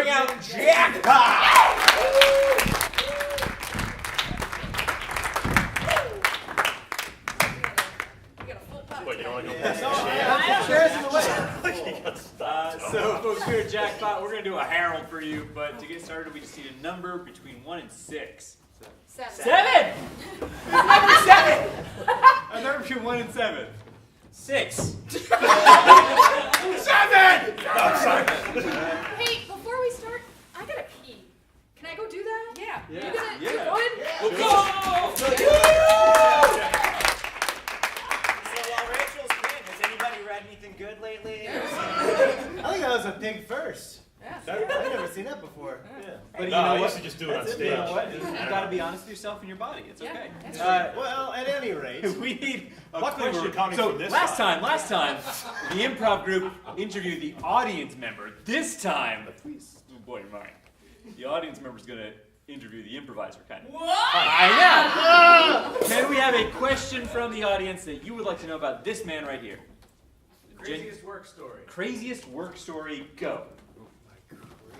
bring out Jackpot! What, you don't want to go So, folks, here at Jackpot, we're going to do a Harold for you, but to get started, we just need a number between 1 and 6. 7. 7! Number 7! A number between 1 and 7. 6. 7! No, sorry. Hey, before we start, I gotta pee. Can I go do that? Yeah. You gonna Yeah. you going? We'll go! So while Rachel's been, has anybody read anything good lately? I think that was a pig first. Yeah. I've never seen that before. Yeah. But I used to just do it on That's stage. You know what? You gotta be honest with yourself and your body. It's Yeah, okay. that's Well, at any rate, We need a Luckily, question. we're counting So from this last side. time, the improv group interviewed the audience member. This time, please, oh boy, you're mine. The audience member's gonna interview the improviser, kind of. What? I know. Can we have a question from the audience that you would like to know about this man right here? Craziest work story. Craziest work story. Go.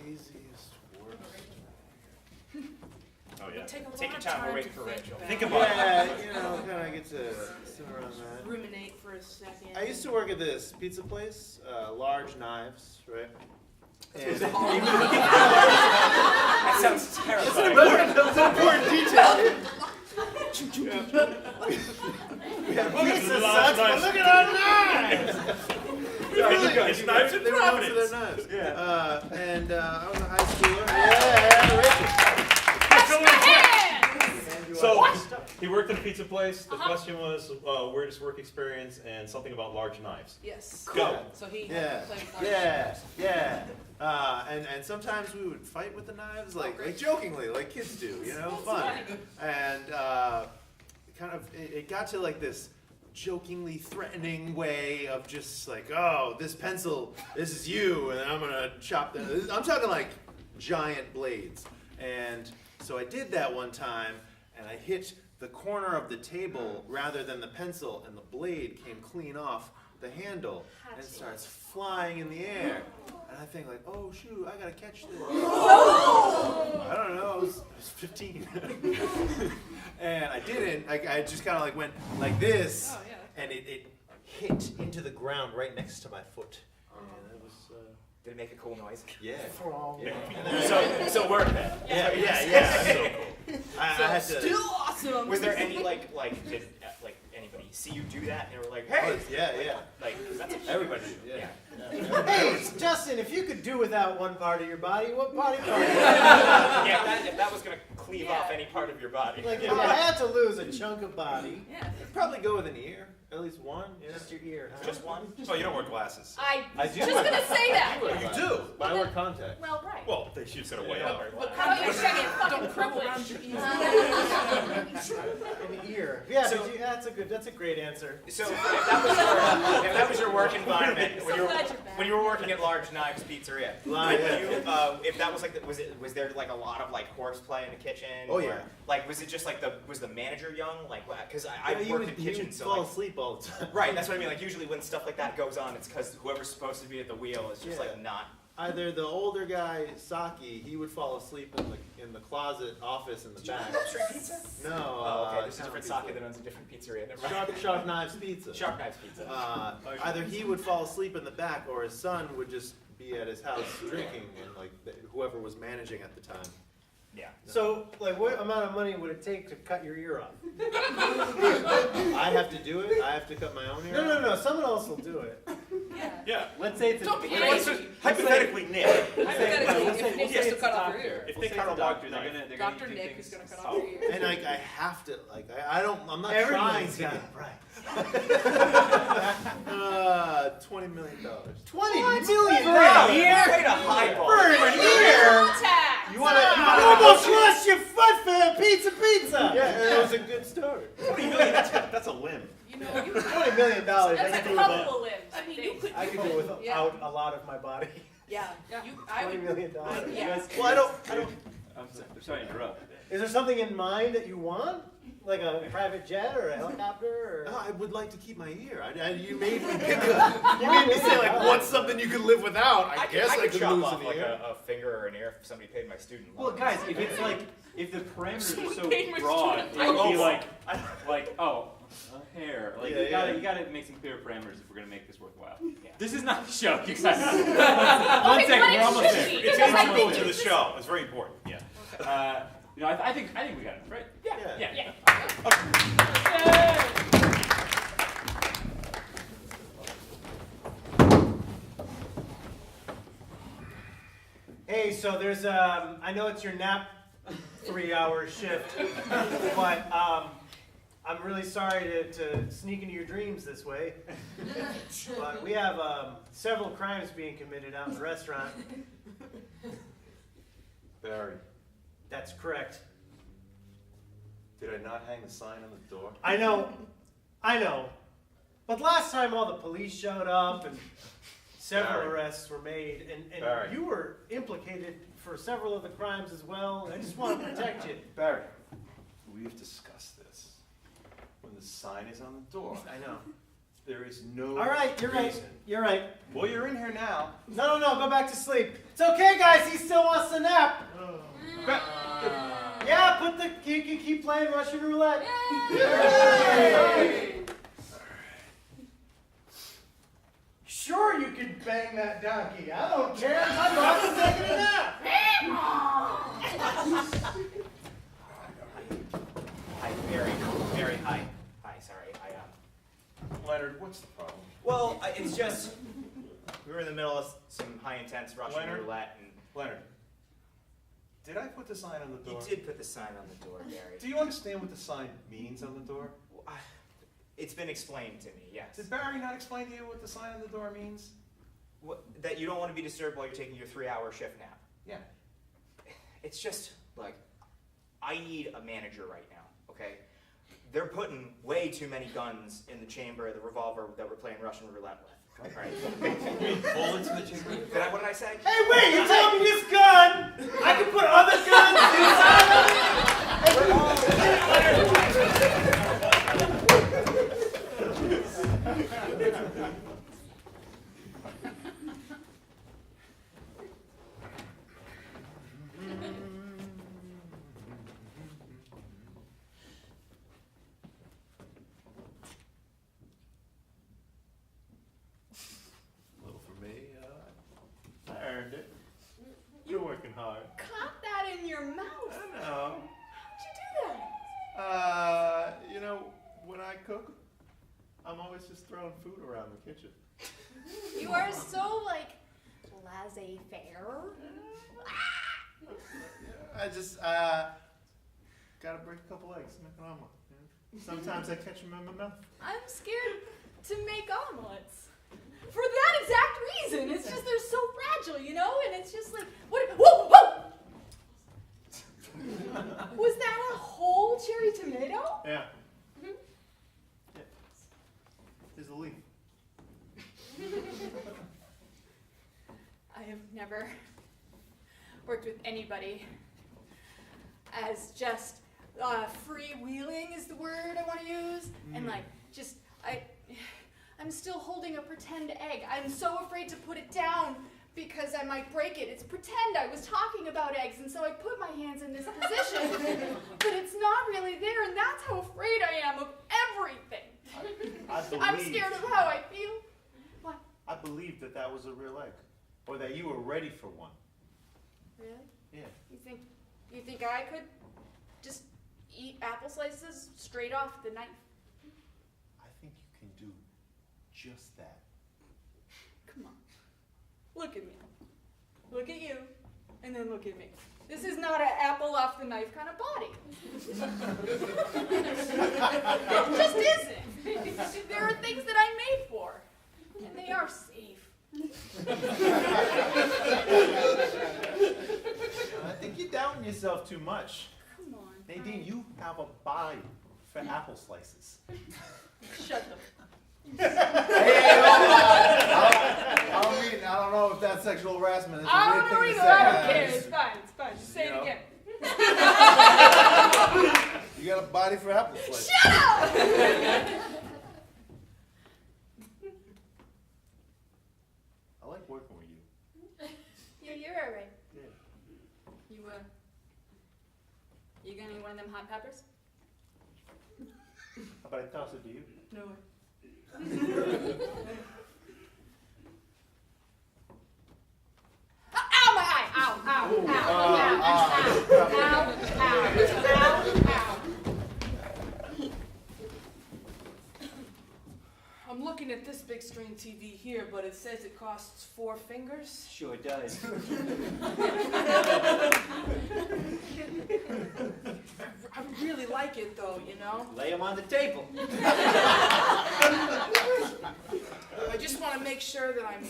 craziest work. Oh, yeah. Take a Take lot your of time, we're waiting to for Rachel. Think about it. Yeah, kind of get to sit around that. ruminate for a second. I used to work at this pizza place, Large Knives, right? And That sounds terrifying. that's an important detail. We have pizza sucks, but look at our knives! It's knives in They were known for Providence. their knives. Yeah. And I was a high schooler. Yeah, Rachel. So he worked at a pizza place. The question was weirdest work experience and something about large knives. Yes. Go. So he Yeah, played with large yeah. And sometimes we would fight with the knives, like jokingly, like kids do, fun. And kind of it got to like this jokingly threatening way of just like, oh, this pencil, this is you, and I'm gonna chop them. I'm talking like giant blades. And so I did that one time, and I hit the corner of the table rather than the pencil, and the blade came clean off the handle and starts flying in the air. And I think like, oh shoot, I gotta catch this. I don't know, I was 15. And I didn't, I just kind of like went like this, Oh, yeah. and it hit into the ground right next to my foot. And it was, Did it make a cool noise? yeah. So work then. Yeah. So cool. I had to. Still awesome. Was there any did anybody see you do that and they were like, hey? Yeah. Like, 'cause that's Everybody did, yeah. Hey, Justin, if you could do without one part of your body, what body part? Yeah, if that was gonna cleave off any part of your body. Like if you had to lose a chunk of body, Yeah. I'd probably go with an ear, at least one. Yeah. just your ear, huh? Just one? Oh, you don't wear glasses. I I was do just wear gonna say that. You do, but I wear contact. Well, right. Well, they should set a way up. How about your second fucking privilege? An ear. Yeah, So- but that's a great answer. So if that was your work environment when glad you're back. you were working at Large Knives Pizzeria, if that was like was there like a lot of like horseplay in the kitchen? Oh, yeah. Or, like was it just like was the manager young? Like because I You worked would in kitchens, so fall like, asleep all the time. right. That's what I mean. Like usually when stuff like that goes on, it's because whoever's supposed to be at the wheel is just like not. Either the older guy, Saki, he would fall asleep in the closet office in the back. Straight pizza? No. Oh, okay. There's a Town different Pizza. sake that owns a different pizzeria. Never mind. Sharp Knives Pizza. Sharp Knives Pizza. Either he would fall asleep in the back, or his son would just be at his house drinking, and like whoever was managing at the time. Yeah. So, like, what amount of money would it take to cut your ear off? I have to do it. I have to cut my own hair. No. Someone else will do it. Yeah. Yeah. Let's say it's Don't a pay. Let's just hypothetically, Nick. Hypothetically, if Nick we'll has say to it's cut a off your doctor. ear. If We'll they say cut it's a a doctor, doctor, they're gonna. Dr. Nick is gonna cut off your ear. And like I have to, like I'm not Everyone's trying got to. it right. $20 million. $20 million Wow, for an ear? Way to highball. For an ear? Tax. You want You to? almost lost your foot for the pizza. Yeah, and it was a good story. $20 million, that's a limb. You know, you could. $20 million. I That's could a do couple without. of limbs. I mean, you could. I could do without a lot of my body. Yeah. You. I $20 would. million. Yeah. Well, I don't. I'm sorry to interrupt. Is there something in mind that you want? Like a private jet or a helicopter? Or... I would like to keep my ear. You made me pick a, you made me say like, what's something you could live without? I guess I could chop lose off an like ear. a finger or an ear if somebody paid my student loan. Well, guys, if it's like, if the parameters are so paid my broad, it student would be loans. like, oh, a hair. Like, Yeah, you gotta make some clear parameters if we're gonna make this worthwhile. Yeah. This is not a show, you guys. One Okay, second, but it we're almost should there. be. It's Because I integral think to the it's- show. It's very important. Yeah. You know, I think we got it, right? Yeah. Yeah. Hey, so there's I know it's your nap 3-hour shift, but I'm really sorry to sneak into your dreams this way. But we have several crimes being committed out in the restaurant. Barry, That's correct. did I not hang the sign on the door? I know. But last time all the police showed up and several Barry. arrests were made, and Barry. you were implicated for several of the crimes as well. I just want to protect you. Barry, we've discussed this. When the sign is on the door, I know. there is no All right, you're right. reason. You're right. Well, you're in here now. No, go back to sleep. It's okay, guys. He still wants to nap. Yeah, you can keep playing Russian roulette. Yay! Sure, you can bang that donkey. I don't care. My boss is taking a nap. Hi, very hi. Hi, sorry. Leonard, what's the problem? Well, it's just we were in the middle of some high intense Russian Leonard? roulette, and Leonard, did I put the sign on the you door? did put the sign on the door, Gary. Do you understand what the sign means on the door? It's been explained to me, yes. Did Barry not explain to you what the sign on the door means? That you don't want to be disturbed while you're taking your 3-hour shift nap. Yeah. It's just, like, I need a manager right now, okay? They're putting way too many guns in the chamber, the revolver that we're playing Russian roulette with. Right? Bullets in the chamber? What did I say? Hey, wait! You telling me this gun? I can put other guns inside of it. A little for me. I earned it. You're working hard. Caught that in your mouth. I know. How'd you do that? You know, when I cook, I'm always just throwing food around the kitchen. You are so, like, laissez-faire. I just gotta break a couple eggs, make an omelet. You know? Sometimes I catch them in my mouth. I'm scared to make omelets. For that exact reason. It's just they're so fragile, you know? And it's just like, what? Whoa, whoa! Was that a whole cherry tomato? Yeah. Mhm. Yeah. There's a leaf. I have never worked with anybody as just freewheeling is the word I want to use, and like just I'm still holding a pretend egg. I'm so afraid to put it down because I might break it. It's pretend. I was talking about eggs, and so I put my hands in this position, but it's not really there, and that's how afraid I am of everything. I'm scared of how I feel. What? I believed that was a real egg, or that you were ready for one. Really? Yeah. You think I could just eat apple slices straight off the knife? I think you can do just that. Come on. Look at me. Look at you. And then look at me. This is not an apple off the knife kind of body. It just isn't. There are things that I'm made for. And they are safe. I think you're doubting yourself too much. Come on. Nadine, you have a body for apple slices. Shut them. I don't know if that's sexual harassment. It's a I weird don't know thing to either. say. I don't care. It's fine. It's fine. Just say You it know. again. You got a body for apple slice. Shut up! I like working with you. You're alright. Yeah. You gonna need one of them hot peppers? How about I toss it to you? No. Ow, my eye! Ow, ow, ow, ow, ow. I'm looking at this big screen TV here, but it says it costs 4 fingers. Sure does. I really like it though, you know? Lay them on the table. I just want to make sure that I'm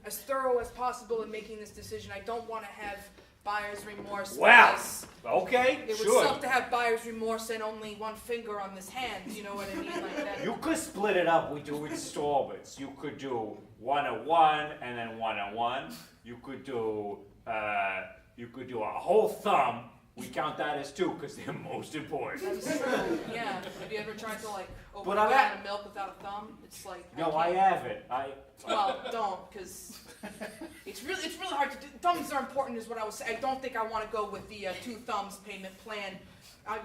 as thorough as possible in making this decision. I don't want to have buyer's remorse. Wow. because Okay, It would sure. suck to have buyer's remorse and only 1 finger on this hand, you know what I mean? Like that. You could split it up. We do installments. You could do 1-1 and then 1-1. You could do a whole thumb. We count that as 2 because they're most important. That's true, yeah. Have you ever tried to like open But a I'm gallon at- of milk without a thumb? It's like No, I can't. haven't. Well, don't, because it's really hard to do. Thumbs are important, is what I was saying. I don't think I want to go with the 2 thumbs payment plan.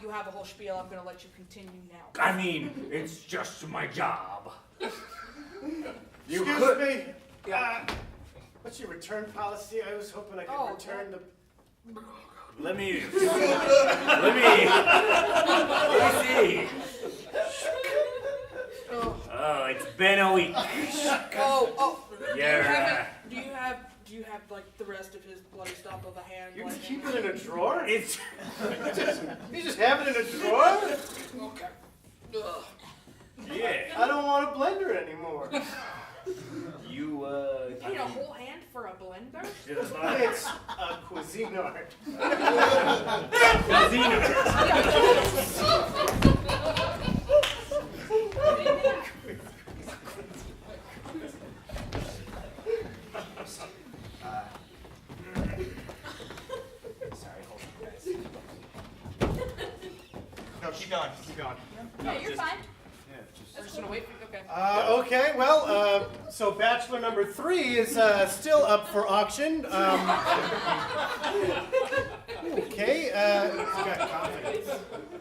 You have a whole spiel. I'm going to let you continue now. I mean, it's just my job. You Excuse could. me. What's your return policy? I was hoping I could Oh, return the. Let me see. Oh, Oh, it's been a week. oh. Yeah. Do you have like the rest of his bloody stuff of a hand? You like, can keep it in a drawer? It's. You just have it in a drawer? Okay. Ugh. Yeah. I don't want a blender anymore. You You paid a whole hand for a blender? It's a cuisine art. Sorry, hold on, guys. No, keep going, keep going. Yeah, you're fine. We're just gonna wait for okay. Okay, well, so Bachelor number 3 is still up for auction. Okay,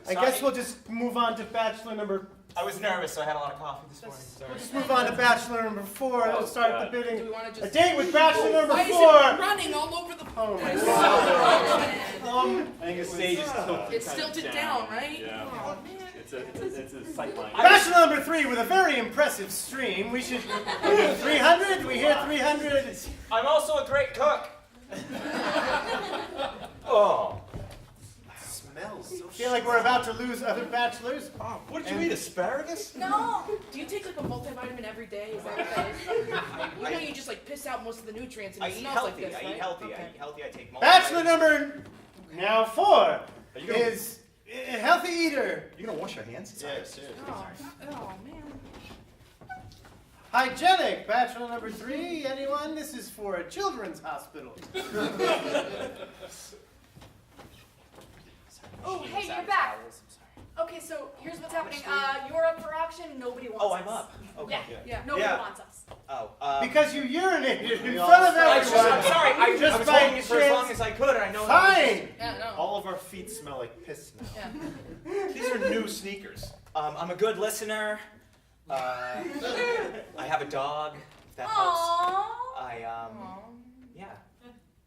I guess we'll just move on to Bachelor number. I was nervous, so I had a lot of coffee this morning. We'll Sorry. just move on to Bachelor number 4 and Oh, we'll start God. the bidding. Do we want to A just? date with Bachelor number Why is 4. it running all over the? Oh my God. I think the stage is tilted. It's kind of tilted down, right? Yeah. Oh man. It's a sight line. Bachelor number 3 with a very impressive stream. We should. 300? We hear 300. I'm also a great cook. Oh. Smells so. I feel like we're about to lose other bachelors. Oh, what did you eat? Asparagus? No. Do you take like a multivitamin every day? Is that what that is? You know, you just like piss out most of the nutrients and I it eat smells healthy. like this, I right? eat healthy. Okay. I eat healthy. I take multivitamins. Bachelor number now 4 Are you gonna, is a healthy eater. you gonna wash your hands? Yeah, seriously. Oh man. Hygienic. Bachelor number 3. Anyone? This is for a children's hospital. Oh, hey, Jeans, you're out of back. towels, I'm sorry. Okay, so here's what's happening. You're up for auction. Nobody wants Oh, us. I'm up. Okay. Yeah, Yeah. nobody Yeah. wants us. Oh. Because you urinated in all front of I'm everyone. sorry. I Just was by holding it for as chance. long as I could. I know. that was Fine. Yeah, no. All of our feet smell like piss now. Yeah. These are new sneakers. I'm a good listener. I have a dog. If that helps. Aww. Yeah.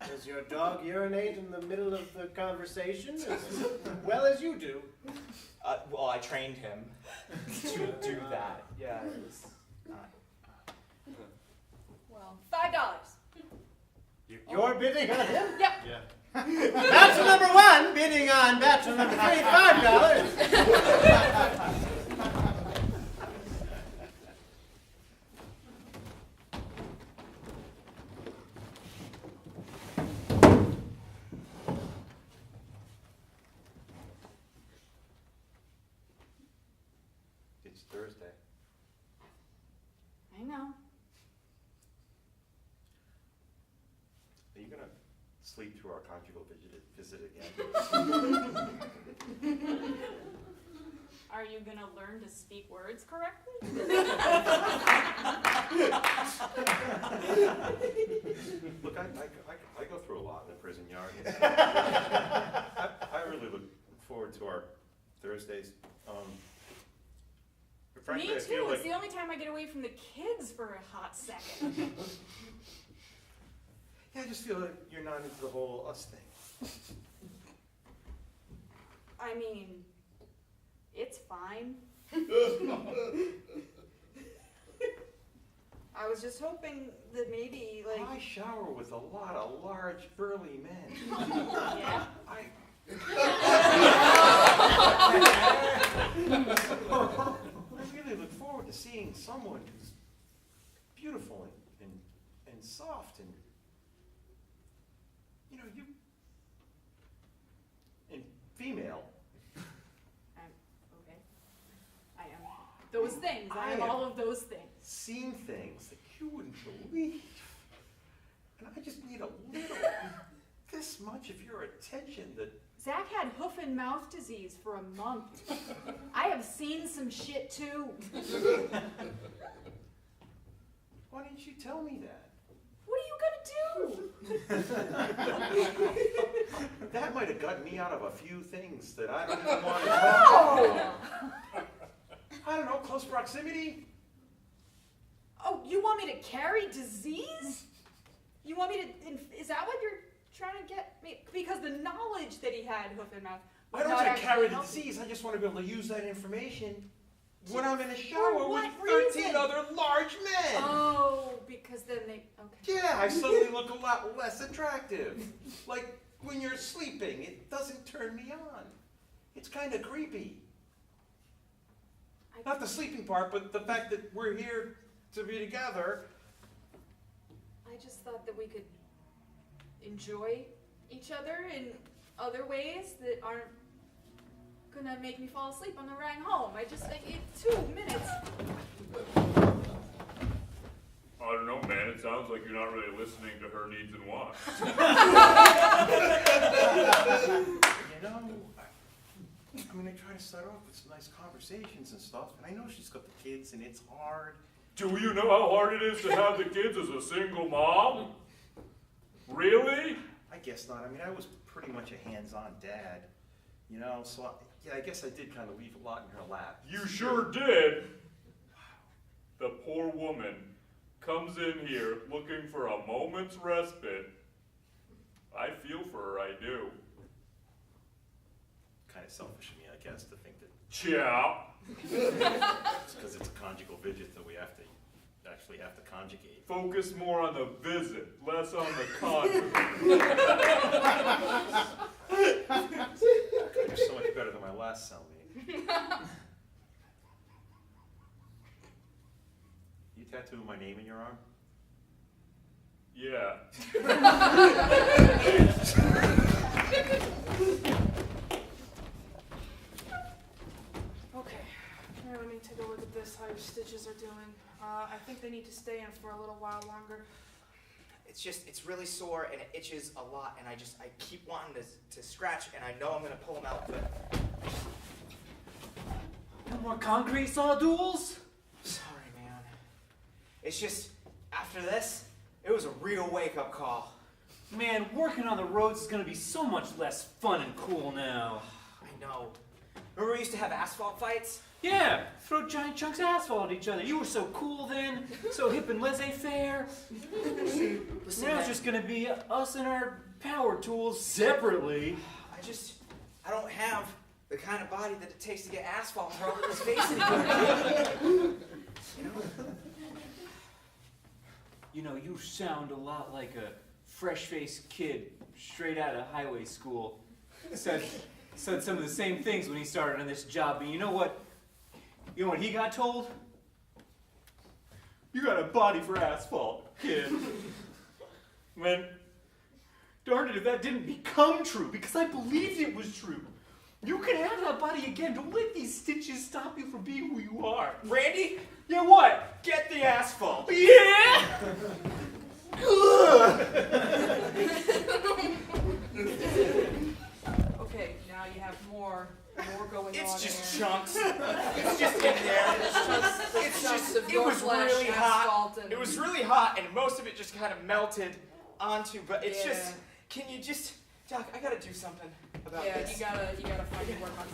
Does your dog urinate in the middle of the conversation as well as you do? Well, I trained him to do that. Yeah. It was not. Well, $5. You're bidding on him? Yep. Yeah. Bachelor number 1 bidding on bachelor number 3, $5. It's Thursday. I know. Are you gonna sleep through our conjugal visit again? Are you gonna learn to speak words correctly? Look, I go through a lot in the prison yard. I really look forward to our Thursdays. Frankly, Me I feel too. like It's the only time I get away from the kids for a hot second. yeah, I just feel like you're not into the whole us thing. I mean, it's fine. I was just hoping that maybe, like... I shower with a lot of large, burly men. Yeah? I really look forward to seeing someone who's beautiful and soft and, you know, and female. Okay. I am those things. I am all of those things. Seeing things that you wouldn't believe. And I just need a little, this much of your attention that Zach had hoof and mouth disease for a month. I have seen some shit too. why didn't you tell me that? What are you gonna do? That might have gotten me out of a few things that I don't even want to talk about. I don't know, close proximity? Oh, you want me to carry disease? You want me to, is that what you're trying to get me? Because the knowledge that he had hoof and mouth I was don't not want to carry actually the helping. disease, I just want to be able to use that information when I'm in a shower with what 13 reason? other large men. Oh, because then they, okay. Yeah, I suddenly look a lot less attractive. Like when you're sleeping, it doesn't turn me on. It's kind of creepy. Not the sleeping part, but the fact that we're here to be together. I just thought that we could enjoy each other in other ways that aren't gonna make me fall asleep on the ride home. In 2 minutes. I don't know, man. It sounds like you're not really listening to her needs and wants. You know, I mean, I try to start off with some nice conversations and stuff, and I know she's got the kids, and it's hard. Do you know how hard it is to have the kids as a single mom? Really? I guess not. I mean, I was pretty much a hands-on dad, you know, so I guess I did kind of leave a lot in her lap. You sure did. The poor woman comes in here looking for a moment's respite. I feel for her, I do. Kind of selfish of me, I guess, to think that Yeah. it's because it's a conjugal visit that we actually have to conjugate. Focus more on the visit, less on the conjugal. You're so much better than my last cellmate. You tattooed my name in your arm? Yeah. Okay, here, let me take a look at this, how your stitches are doing. I think they need to stay in for a little while longer. It's really sore and it itches a lot, and I keep wanting to scratch, and I know I'm gonna pull them out, but No more concrete saw duels? sorry, man. It's just, after this, it was a real wake-up call. Man, working on the roads is gonna be so much less fun and cool now. I know. Remember we used to have asphalt fights? Yeah, throw giant chunks of asphalt at each other. You were so cool then, so hip and Listen, laissez-faire. Now man, it's just gonna be us and our power tools separately. I don't have the kind of body that it takes to get asphalt thrown in his face anymore. You know? You know, you sound a lot like a fresh-faced kid straight out of highway school. Said some of the same things when he started on this job, but you know what? You know what he got told? You got a body for asphalt, kid. Man, darn it if that didn't become true, because I believed it was true. You can have that body again. Don't let these stitches stop you from being who you are. Randy, Yeah, what? get the asphalt. Yeah! Okay, now you have more more going on It's just here. chunks. It's just in there. It's chunks of It your was flesh, really hot. asphalt, and It was really hot, and most of it just kind of melted onto. But it's Yeah. just. Can you just, Doc? I gotta do something about yeah, this. you gotta find your work on.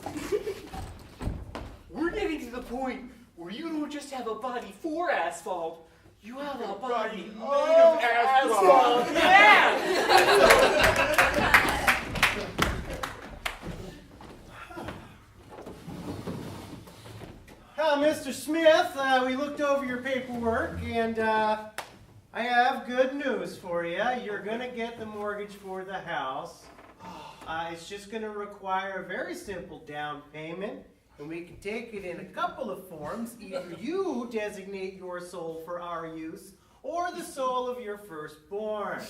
We're getting to the point where you don't just have a body for asphalt, you have a body made of asphalt. Yeah! Mr. Smith, we looked over your paperwork, and I have good news for you. You're going to get the mortgage for the house. It's just going to require a very simple down payment, and we can take it in a couple of forms. Either you designate your soul for our use, or the soul of your firstborn.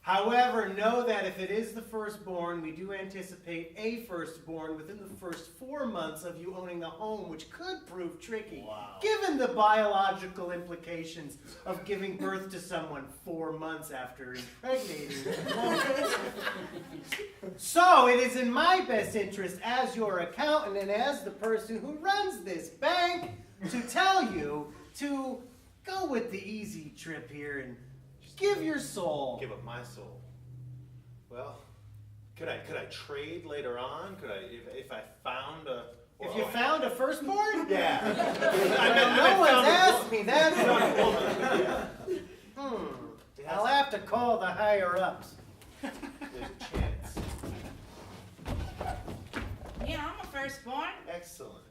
However, know that if it is the firstborn, we do anticipate a firstborn within the first 4 months of you owning the home, which could prove tricky, given the biological implications of giving birth to someone 4 months after impregnating them. So, it is in my best interest as your accountant and as the person who runs this bank to tell you to go with the easy trip here and give your soul. Give up my soul. Well, could I trade later on? Could I, if I found a... If you found a firstborn? Yeah. No one's asked me that one. I'll have to call the higher-ups. There's a chance. Yeah, I'm a firstborn. Excellent.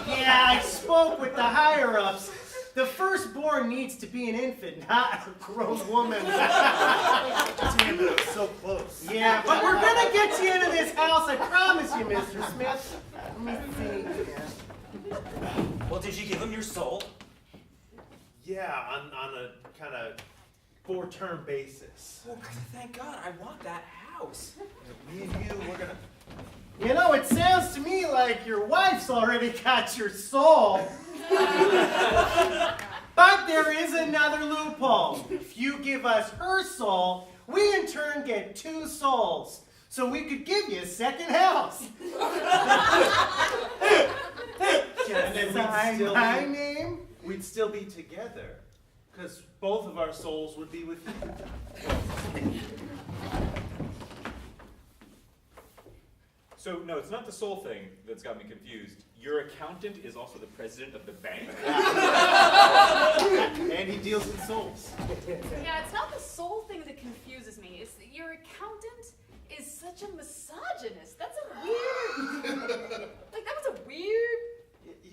Yeah, I spoke with the higher-ups. The firstborn needs to be an infant, not a grown woman. Damn it, I was so close. Yeah, but we're gonna get you into this house, I promise you, Mr. Smith. Let me see here. Well, did you give him your soul? Yeah, on a kind of 4-term basis. Well, thank God. I want that house. Me and you, we're gonna... You know, it sounds to me like your wife's already got your soul. But there is another loophole. If you give us her soul, we in turn get 2 souls. So we could give you a second house. Just sign my name. We'd still be together. Because both of our souls would be with you. So, no, it's not the soul thing that's got me confused. Your accountant is also the president of the bank? And he deals in souls. Yeah, it's not the soul thing that confuses me. It's that your accountant is such a misogynist. That's a weird... like, that was a weird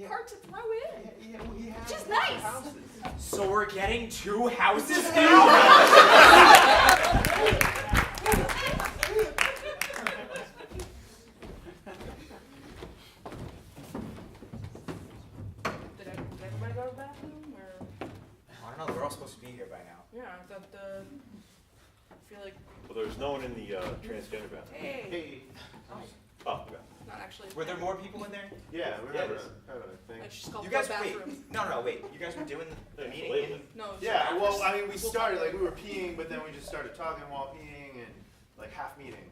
part to throw in. Yeah, well, he has Just nice. houses. So we're getting 2 houses now? Did everybody go to the bathroom, or? I don't know. We're all supposed to be here by now. Yeah, I thought I feel like, Well, there's no one in the transgender bathroom. hey, Hey. Oh, okay. not actually. Were there more people in there? Yeah, we Yeah, have it is. a thing. It's just called You the guys, wait. bathroom. No, wait. You guys were doing the Yeah, meeting? lately. No. it's Yeah, after well, I mean, we people started, talk. like, we were peeing, but then we just started talking while peeing, and, like, half meeting.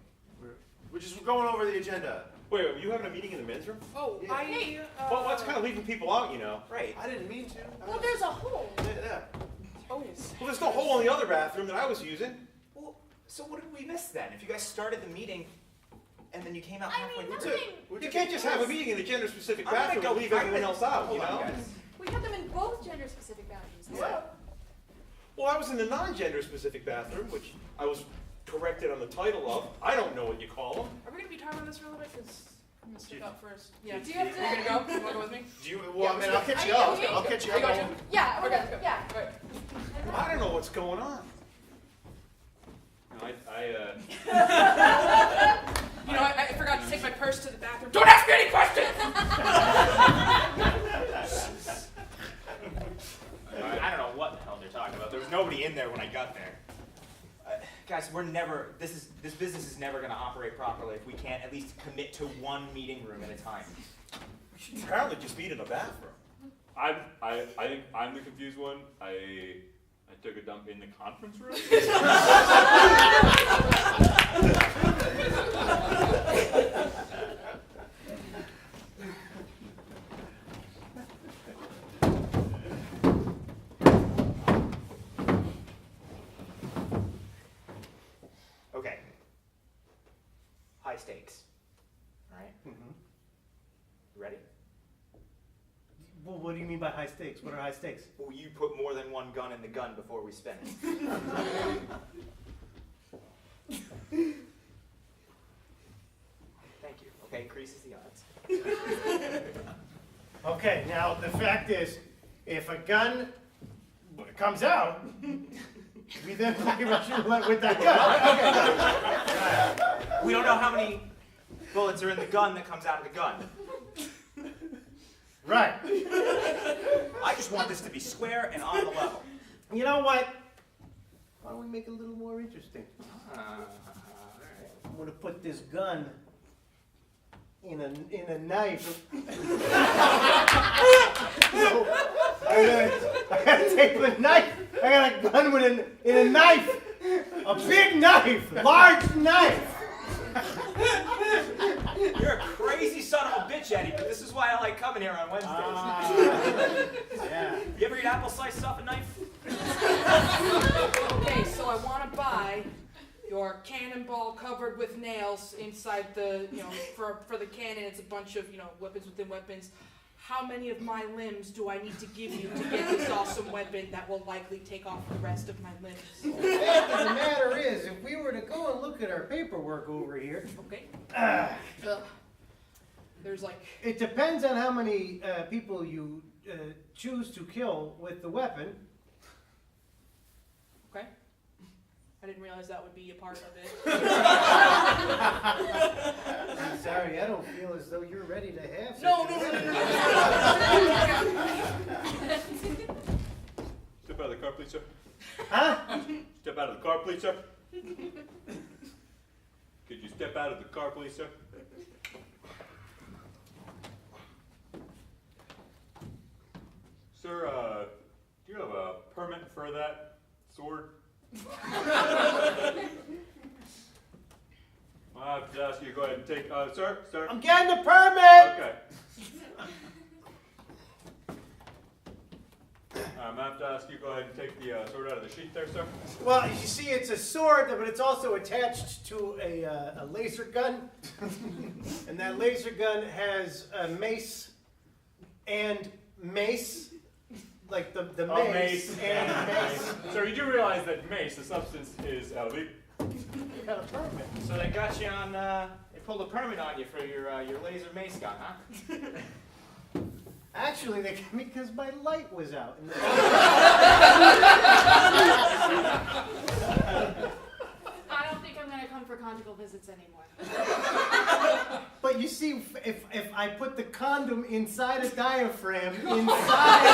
We're just going over the agenda. Wait, are you having a meeting in the men's room? Oh, Yeah. I. Well, that's kind of leaving people out, you know. Right. I didn't mean to. Well, there's a hole. Yeah. Oh, yes. Well, there's no hole in the other bathroom that I was using. Well, so what did we miss then? If you guys started the meeting and then you came out I halfway mean, through. nothing. You can't just have a meeting in the gender-specific I'm gonna bathroom go and leave everyone private. else out, you Hold on, know? guys. We have them in both gender-specific bathrooms. Yeah. Well, I was in the non-gender-specific bathroom, which I was corrected on the title of. I don't know what you call them. Are we gonna be talking on this for a little bit? Because I'm gonna stick up first. Yeah. Do you have to- You gonna go? You wanna go with me? Do you, well, I mean, I'll catch you Are you up. okay? I'll catch you Are you up. going to? Yeah, Okay, okay, let's go. yeah. Alright. I don't know what's going on. You know, I forgot to take my purse to the bathroom. Don't ask me any questions! I don't know what the hell they're talking about. There was nobody in there when I got there. Guys, this business is never going to operate properly if we can't at least commit to one meeting room at a time. We should apparently just meet in a bathroom. I think I'm the confused one. I I took a dump in the conference room? Okay. High stakes. All right. You ready? Well, what do you mean by high stakes? What are high stakes? Will you put more than one gun in the gun before we spin it? Thank you. Okay, increases the odds. Okay, now the fact is, if a gun comes out, we then play Russian roulette with that gun. We don't know how many bullets are in the gun that comes out of the gun. Right. I just want this to be square and on the level. You know what? Why don't we make it a little more interesting? All right. I'm gonna put this gun in a knife. So I gotta take the knife. I got a gun in a knife, a big knife, large knife. You're a crazy son of a bitch, Eddie, but this is why I like coming here on Wednesdays. Yeah. You ever eat apple slices off a knife? Okay, so I want to buy your cannonball covered with nails inside the, for the cannon. It's a bunch of, weapons within weapons. How many of my limbs do I need to give you to get this awesome weapon that will likely take off the rest of my limbs? The fact of the matter is, if we were to go and look at our paperwork over here, Okay. There's like... it depends on how many people you choose to kill with the weapon. Okay. I didn't realize that would be a part of it. I'm sorry, I don't feel as though you're ready to have No. Step out of the car, please, sir. Huh? Step out of the car, please, sir. Could you step out of the car, please, sir? Sir, do you have a permit for that sword? I'll have to ask you to go ahead and take, sir? I'm getting the permit! Okay. I'm going to have to ask you to go ahead and take the sword out of the sheath there, sir. Well, you see, it's a sword, but it's also attached to a laser gun. And that laser gun has a mace and mace. Like the mace, and mace. Sir, you do realize that mace, the substance, is illegal. Got a permit. So they got you on, they pulled a permit on you for your laser mace gun, huh? Actually, they got me because my light was out. I don't think I'm going to come for conjugal visits anymore. But you see, if I put the condom inside a diaphragm, inside...